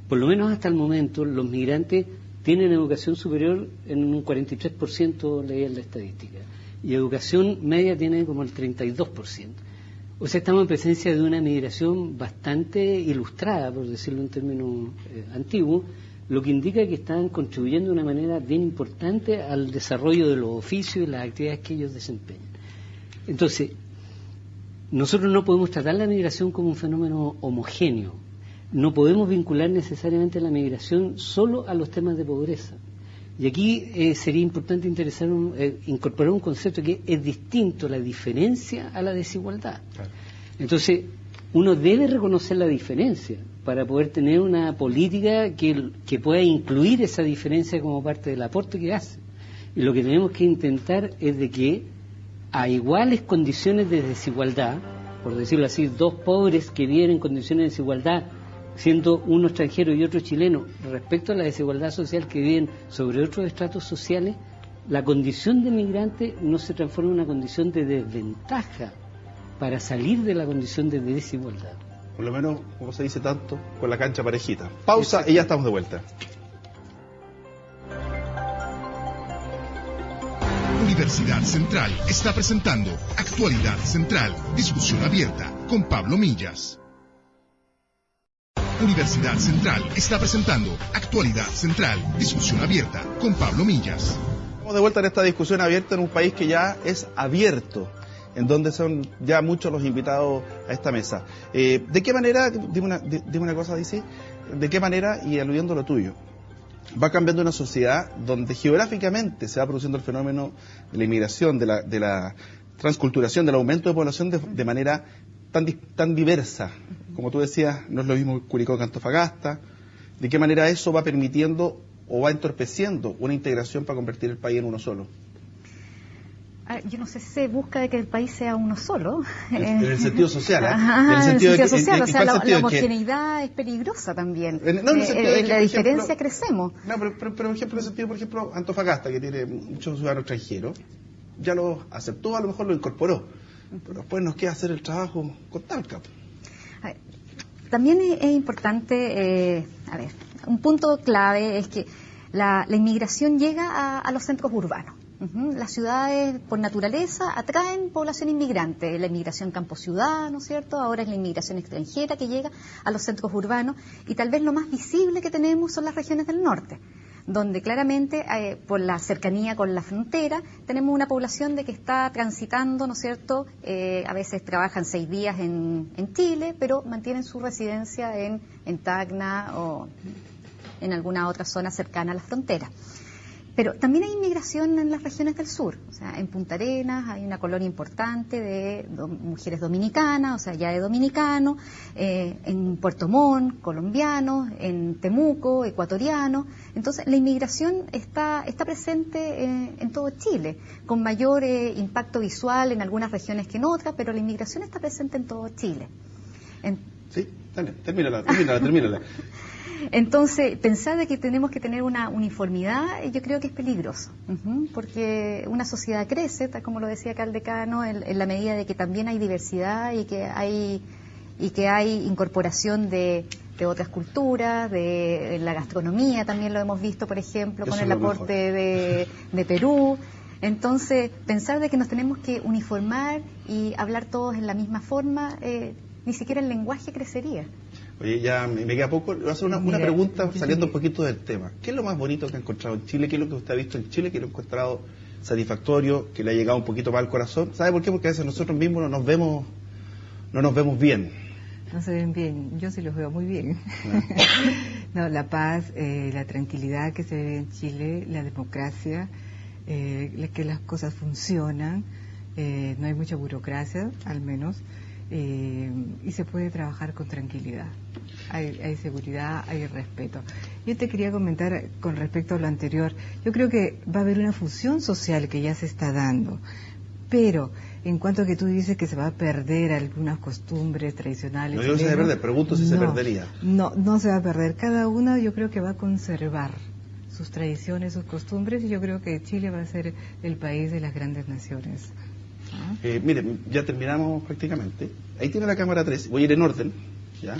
por lo menos hasta el momento, los migrantes tienen educación superior en un 43%, leí en la estadística, y educación media tiene como el 32%. O sea, estamos en presencia de una migración bastante ilustrada, por decirlo en términos antiguos, lo que indica que están contribuyendo de una manera bien importante al desarrollo de los oficios y las actividades que ellos desempeñan. Entonces, nosotros no podemos tratar la migración como un fenómeno homogéneo. No podemos vincular necesariamente la migración solo a los temas de pobreza. Y aquí sería importante incorporar un concepto que es distinto, la diferencia a la desigualdad. Claro. Entonces, uno debe reconocer la diferencia para poder tener una política que pueda incluir esa diferencia como parte del aporte que hace. Y lo que tenemos que intentar es de que a iguales condiciones de desigualdad por decirlo así, dos pobres que viven en condiciones de desigualdad, siendo uno extranjero y otro chileno, respecto a la desigualdad social que viven sobre otros estratos sociales, la condición de migrante no se transforma en una condición de desventaja para salir de la condición de desigualdad. Por lo menos, como se dice tanto, con la cancha parejita. Pausa y ya estamos de vuelta. Universidad Central está presentando Actualidad Central, discusión abierta con Pablo Millas. Universidad Central está presentando Actualidad Central, discusión abierta con Pablo Millas. Estamos de vuelta en esta discusión abierta en un país que ya es abierto, en donde son ya muchos los invitados a esta mesa. ¿De qué manera, dime una cosa, dice, de qué manera, y aludiendo a lo tuyo, va cambiando una sociedad donde geográficamente se va produciendo el fenómeno de la inmigración, de la transculturación, del aumento de población de manera tan diversa? Como tú decías, no es lo mismo Curicó que Antofagasta. ¿De qué manera eso va permitiendo o va entorpeciendo una integración para convertir el país en uno solo? Yo no sé si se busca de que el país sea uno solo. En el sentido social, ¿eh? En el sentido social, o sea, la sentido homogeneidad es peligrosa también. La diferencia crecemos. No, pero ejemplo, en el sentido, por ejemplo, Antofagasta, que tiene muchos ciudadanos extranjeros, ya lo aceptó, a lo mejor lo incorporó, pero después nos queda hacer el trabajo con Talca. También es importante, un punto clave es que la inmigración llega a los centros urbanos. Las ciudades, por naturaleza, atraen población inmigrante. La inmigración campo-ciudad, ¿no es cierto? Ahora es la inmigración extranjera que llega a los centros urbanos. Y tal vez lo más visible que tenemos son las regiones del norte, donde claramente, por la cercanía con la frontera, tenemos una población de que está transitando, ¿no es cierto? A veces trabajan 6 días en Chile, pero mantienen su residencia en Tacna o en alguna otra zona cercana a la frontera. Pero también hay inmigración en las regiones del sur, o sea, en Punta Arenas hay una colonia importante de mujeres dominicanas, o sea, ya de dominicanos, en Puerto Montt, colombianos, en Temuco, ecuatorianos. Entonces, la inmigración está presente en todo Chile, con mayor impacto visual en algunas regiones que en otras, pero la inmigración está presente en todo Chile. Sí, dale, termínala. Entonces, pensar de que tenemos que tener una uniformidad, yo creo que es peligroso, porque una sociedad crece, tal como lo decía acá el decano, en la medida de que también hay diversidad y que hay incorporación de otras culturas, de la gastronomía, también lo hemos visto, por ejemplo, con el aporte de Perú. Entonces, pensar de que nos tenemos que uniformar y hablar todos en la misma forma, ni siquiera el lenguaje crecería. Oye, ya me queda poco. Le voy a hacer una pregunta saliendo un poquito del tema. ¿Qué es lo más bonito que ha encontrado en Chile? ¿Qué es lo que usted ha visto en Chile? ¿Qué lo ha encontrado satisfactorio? ¿Que le ha llegado un poquito más al corazón? ¿Sabe por qué? Porque a veces nosotros mismos no nos vemos bien. No se ven bien. Yo sí los veo muy bien. No, la paz, la tranquilidad que se ve en Chile, la democracia, que las cosas funcionan, no hay mucha burocracia, al menos. Y se puede trabajar con tranquilidad. Hay seguridad, hay respeto. Yo te quería comentar con respecto a lo anterior. Yo creo que va a haber una fusión social que ya se está dando, pero en cuanto a que tú dices que se va a perder algunas costumbres tradicionales. No, yo no se va a perder, pregunto si se perdería. No se va a perder. Cada una yo creo que va a conservar sus tradiciones, sus costumbres, y yo creo que Chile va a ser el país de las grandes naciones. Mire, ya terminamos prácticamente. Ahí tiene la cámara 3, voy a ir en orden, ¿ya?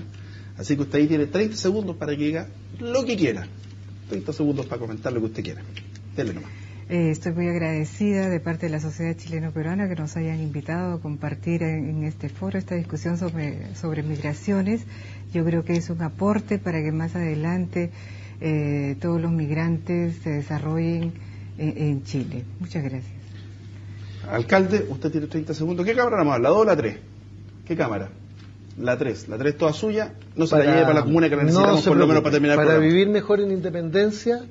Así que usted ahí tiene 30 segundos para que diga lo que quiera. 30 segundos para comentar lo que usted quiera. Dele nomás. Estoy muy agradecida de parte de la Sociedad Chileno-Peruana que nos hayan invitado a compartir en este foro esta discusión sobre migraciones. Yo creo que es un aporte para que más adelante todos los migrantes se desarrollen en Chile. Muchas gracias. Alcalde, usted tiene 30 segundos. ¿Qué cámara vamos a dar? ¿La 2 o la 3? ¿Qué cámara? La 3. La 3 toda suya. No se la lleve para la comuna que la necesitamos por lo menos para terminar el programa. Para vivir mejor en independencia,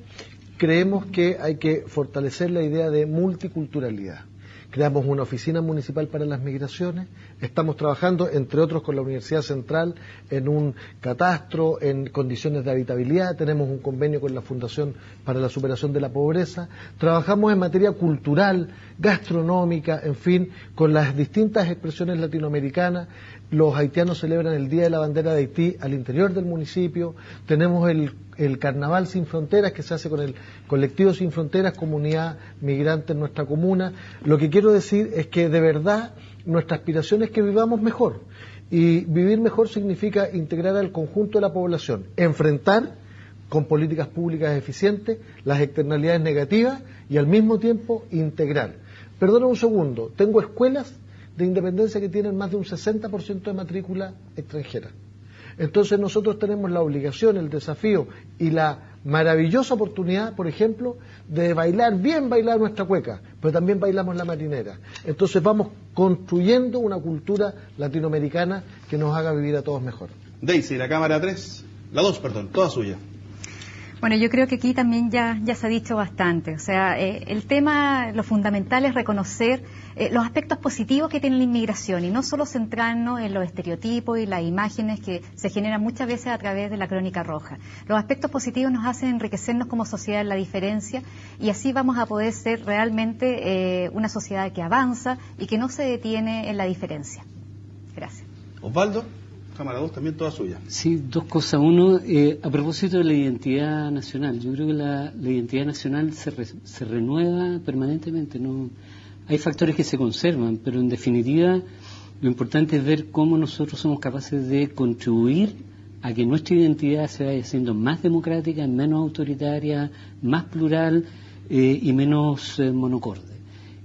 creemos que hay que fortalecer la idea de multiculturalidad. creamos una oficina municipal para las migraciones, estamos trabajando, entre otros, con la Universidad Central en un catastro, en condiciones de habitabilidad, tenemos un convenio con la Fundación para la Superación de la Pobreza, trabajamos en materia cultural, gastronómica, en fin, con las distintas expresiones latinoamericanas. Los haitianos celebran el Día de la Bandera de Haití al interior del municipio, tenemos el Carnaval Sin Fronteras que se hace con el Colectivo Sin Fronteras, comunidad migrante en nuestra comuna. Lo que quiero decir es que de verdad nuestra aspiración es que vivamos mejor, y vivir mejor significa integrar al conjunto de la población, enfrentar con políticas públicas eficientes las externalidades negativas y al mismo tiempo integrar. Perdona un segundo, tengo escuelas de Independencia que tienen más de un 60% de matrícula extranjera. Entonces nosotros tenemos la obligación, el desafío y la maravillosa oportunidad, por ejemplo, de bailar nuestra cueca, pero también bailamos la marinera. Entonces vamos construyendo una cultura latinoamericana que nos haga vivir a todos mejor. Daisy, la cámara 3, la 2, perdón, toda suya. Bueno, yo creo que aquí también ya se ha dicho bastante. O sea, el tema, lo fundamental es reconocer los aspectos positivos que tiene la inmigración y no solo centrarnos en los estereotipos y las imágenes que se generan muchas veces a través de la crónica roja. Los aspectos positivos nos hacen enriquecernos como sociedad en la diferencia y así vamos a poder ser realmente una sociedad que avanza y que no se detiene en la diferencia. Gracias. Osvaldo. Cámara 2, también toda suya. Sí, dos cosas. Uno, a propósito de la identidad nacional, yo creo que la identidad nacional se renueva permanentemente. No, hay factores que se conservan, pero en definitiva lo importante es ver cómo nosotros somos capaces de contribuir a que nuestra identidad se vaya haciendo más democrática, menos autoritaria, más plural y menos monocorde.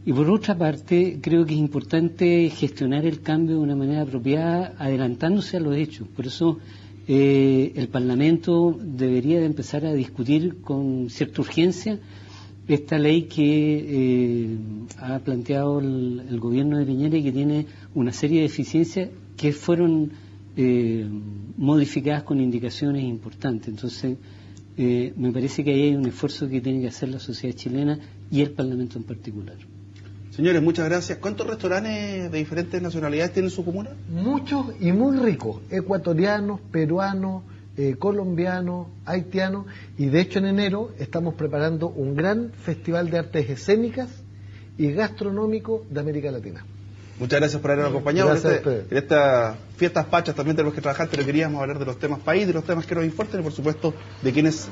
Y por otra parte, creo que es importante gestionar el cambio de una manera apropiada, adelantándose a los hechos. Por eso el Parlamento debería de empezar a discutir con cierta urgencia esta ley que ha planteado el gobierno de Piñera y que tiene una serie de deficiencias que fueron modificadas con indicaciones importantes. Entonces, me parece que ahí hay un esfuerzo que tiene que hacer la sociedad chilena y el Parlamento en particular. Señores, muchas gracias. ¿Cuántos restaurantes de diferentes nacionalidades tiene su comuna? Muchos y muy ricos, ecuatorianos, peruanos, colombianos, haitianos, y de hecho en enero estamos preparando un gran festival de artes escénicas y gastronómico de América Latina. Muchas gracias por habernos acompañado. Gracias en estas fiestas pachas también tenemos que trabajar, pero queríamos hablar de los temas país, de los temas que nos importan y por supuesto de quienes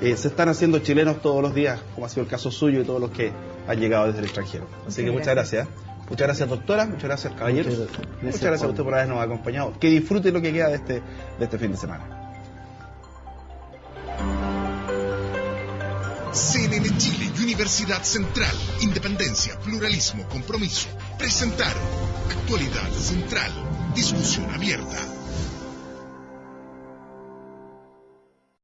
se están haciendo chilenos todos los días, como ha sido el caso suyo y todos los que han llegado desde el extranjero. Así que muchas gracias. Muchas gracias, doctora, muchas gracias, caballeros. Muchas gracias a usted por habernos acompañado. Que disfrute lo que queda de este fin de semana. CNN Chile y Universidad Central, Independencia, Pluralismo, Compromiso, presentaron Actualidad Central, discusión abierta.